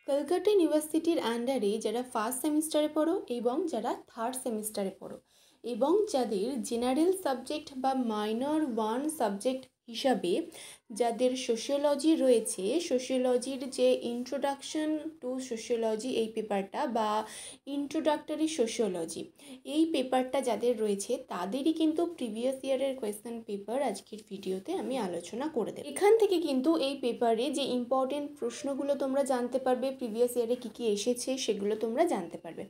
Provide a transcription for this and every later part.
কলকাতা ইউনিভার্সিটির আন্ডারে যারা ফার্স্ট সেমিস্টারে পড়ো এবং যারা থার্ড সেমিস্টারে পড়ো এবং যাদের জেনারেল সাবজেক্ট বা মাইনর ওয়ান সাবজেক্ট হিসাবে যাদের সোশিওলজি রয়েছে, সোশিওলজির যে ইন্ট্রোডাকশন টু সোশিওলজি এই পেপারটা বা ইন্ট্রোডাক্টরি সোশিওলজি এই পেপারটা যাদের রয়েছে তাদেরই কিন্তু প্রিভিয়াস ইয়ারের কোয়েশ্চেন পেপার আজকের ভিডিওতে আমি আলোচনা করে দেব। এখান থেকে কিন্তু এই পেপারে যে ইম্পর্টেন্ট প্রশ্নগুলো তোমরা জানতে পারবে, প্রিভিয়াস ইয়ারে কী কী এসেছে সেগুলো তোমরা জানতে পারবে।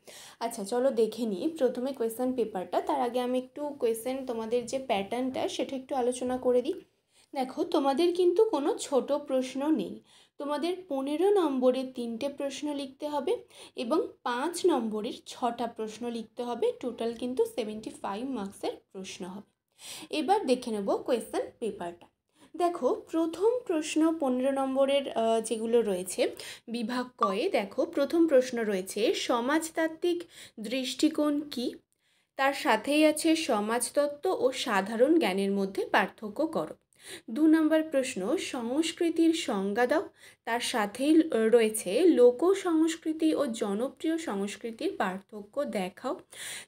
আচ্ছা চলো দেখে নিই প্রথমে কোয়েশ্চেন পেপারটা। তার আগে আমি একটু কোয়েশ্চেন তোমাদের যে প্যাটার্নটা সেটা একটু আলোচনা করে দিই। দেখো, তোমাদের কিন্তু কোনো ছোট প্রশ্ন নেই। তোমাদের 15 নম্বরের 3টে প্রশ্ন লিখতে হবে এবং 5 নম্বরের 6টা প্রশ্ন লিখতে হবে। টোটাল কিন্তু 75 মার্কসের প্রশ্ন হবে। এবার দেখে নেব কোয়েশ্চেন পেপারটা। দেখো, প্রথম প্রশ্ন 15 নম্বরের যেগুলো রয়েছে বিভাগ কয়ে, দেখো প্রথম প্রশ্ন রয়েছে সমাজতাত্ত্বিক দৃষ্টিকোণ কী, তার সাথেই আছে সমাজতত্ত্ব ও সাধারণ জ্ঞানের মধ্যে পার্থক্য করো। 2 নম্বর প্রশ্ন সংস্কৃতির সংজ্ঞা দাও, তার সাথেই রয়েছে লোক সংস্কৃতি ও জনপ্রিয় সংস্কৃতির পার্থক্য দেখাও।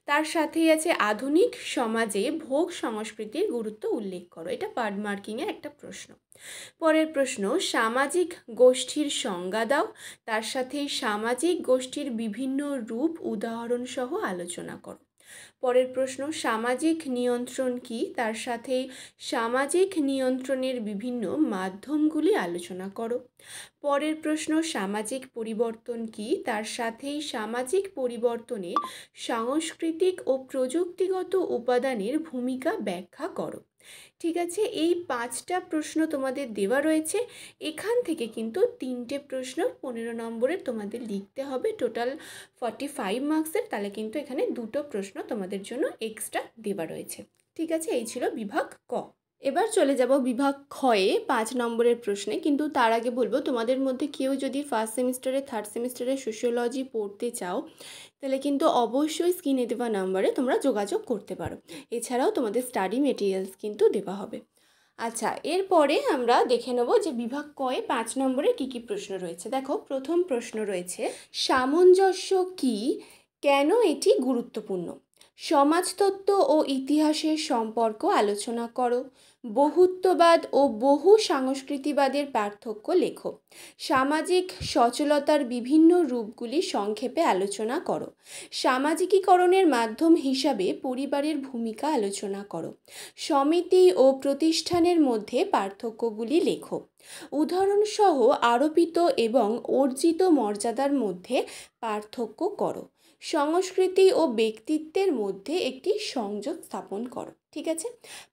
তার সাথেই আছে আধুনিক সমাজে ভোগ সংস্কৃতির গুরুত্ব উল্লেখ করো। এটা পার্ট মার্কিংয়ের একটা প্রশ্ন। পরের প্রশ্ন সামাজিক গোষ্ঠীর সংজ্ঞা দাও, তার সাথেই সামাজিক গোষ্ঠীর বিভিন্ন রূপ উদাহরণ সহ আলোচনা করো। পরের প্রশ্ন সামাজিক নিয়ন্ত্রণ কী, তার সাথেই সামাজিক নিয়ন্ত্রণের বিভিন্ন মাধ্যমগুলি আলোচনা করো। পরের প্রশ্ন সামাজিক পরিবর্তন কী, তার সাথেই সামাজিক পরিবর্তনে সাংস্কৃতিক ও প্রযুক্তিগত উপাদানের ভূমিকা ব্যাখ্যা করো। ঠিক আছে, এই 5টা প্রশ্ন তোমাদের দেওয়া রয়েছে। এখান থেকে কিন্তু 3টে প্রশ্ন 15 নম্বরের তোমাদের লিখতে হবে। টোটাল 45 মার্কসের, তাহলে কিন্তু এখানে 2টো প্রশ্ন তোমাদের জন্য এক্সট্রা দেওয়া রয়েছে। ঠিক আছে, এই ছিল বিভাগ ক। এবার চলে যাব বিভাগ খয়ে 5 নম্বরের প্রশ্নে। কিন্তু তার আগে বলবো, তোমাদের মধ্যে কেউ যদি ফার্স্ট সেমিস্টারে থার্ড সেমিস্টারে সোশিওলজি পড়তে চাও তাহলে কিন্তু অবশ্যই স্ক্রিনে দেওয়া নাম্বারে তোমরা যোগাযোগ করতে পারো। এছাড়াও তোমাদের স্টাডি মেটেরিয়ালস কিন্তু দেওয়া হবে। আচ্ছা, এরপরে আমরা দেখে নেব যে বিভাগ কয়ে 5 নম্বরে কী কী প্রশ্ন রয়েছে। দেখো, প্রথম প্রশ্ন রয়েছে সামঞ্জস্য কী, কেন এটি গুরুত্বপূর্ণ। সমাজতত্ত্ব ও ইতিহাসের সম্পর্ক আলোচনা করো। বহুত্ববাদ ও বহু সংস্কৃতিবাদের পার্থক্য লেখো। সামাজিক সচলতার বিভিন্ন রূপগুলি সংক্ষেপে আলোচনা করো। সামাজিকীকরণের মাধ্যম হিসাবে পরিবারের ভূমিকা আলোচনা করো। সমিতি ও প্রতিষ্ঠানের মধ্যে পার্থক্যগুলি লেখো। উদাহরণসহ আরোপিত এবং অর্জিত মর্যাদার মধ্যে পার্থক্য করো। সংস্কৃতি ও ব্যক্তিত্বের মধ্যে একটি সংযোগ স্থাপন করো। ঠিক আছে,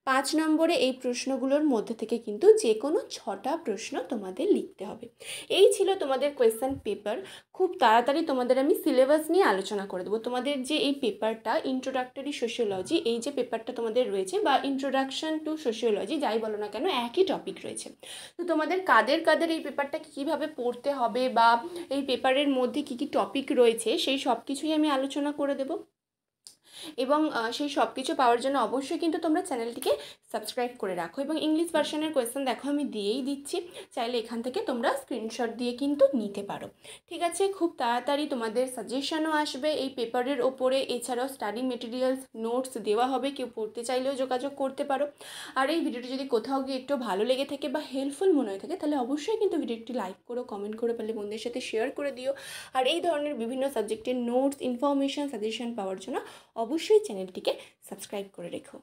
5 নম্বরে এই প্রশ্নগুলোর মধ্যে থেকে কিন্তু যে কোনো 6টা প্রশ্ন তোমাদের লিখতে হবে। এই ছিল তোমাদের কোয়েশ্চেন পেপার। খুব তাড়াতাড়ি তোমাদের আমি সিলেবাস নিয়ে আলোচনা করে দেবো। তোমাদের যে এই পেপারটা ইন্ট্রোডাক্টরি সোশিওলজি, এই যে পেপারটা তোমাদের রয়েছে বা ইন্ট্রোডাকশন টু সোশিওলজি যাই বলো না কেন, একই টপিক রয়েছে। তো তোমাদের কাদের কাদের এই পেপারটা কীভাবে পড়তে হবে বা এই পেপারের মধ্যে কী কী টপিক রয়েছে সেই সব কিছুই আমি আলোচনা করে দেবো। এবং সেই সব কিছু পাওয়ার জন্য অবশ্যই কিন্তু তোমরা চ্যানেলটিকে সাবস্ক্রাইব করে রাখো। এবং ইংলিশ ভার্সনের কোয়েশ্চেন দেখো আমি দিয়েই দিচ্ছি, চাইলে এখান থেকে তোমরা স্ক্রিনশট দিয়ে কিন্তু নিতে পারো। ঠিক আছে, খুব তাড়াতাড়ি তোমাদের সাজেশনও আসবে এই পেপারের ওপরে। এছাড়াও স্টাডি মেটেরিয়ালস নোটস দেওয়া হবে, কেউ পড়তে চাইলেও যোগাযোগ করতে পারো। আর এই ভিডিওটি যদি কোথাও গিয়ে একটু ভালো লেগে থাকে বা হেল্পফুল মনে হয়ে থাকে তাহলে অবশ্যই কিন্তু ভিডিওটি লাইক করো, কমেন্ট করে পারলে বন্ধুদের সাথে শেয়ার করে দিও। আর এই ধরনের বিভিন্ন সাবজেক্টের নোটস, ইনফরমেশন, সাজেশন পাওয়ার জন্য অবশ্যই চ্যানেলটিকে সাবস্ক্রাইব করে রেখো।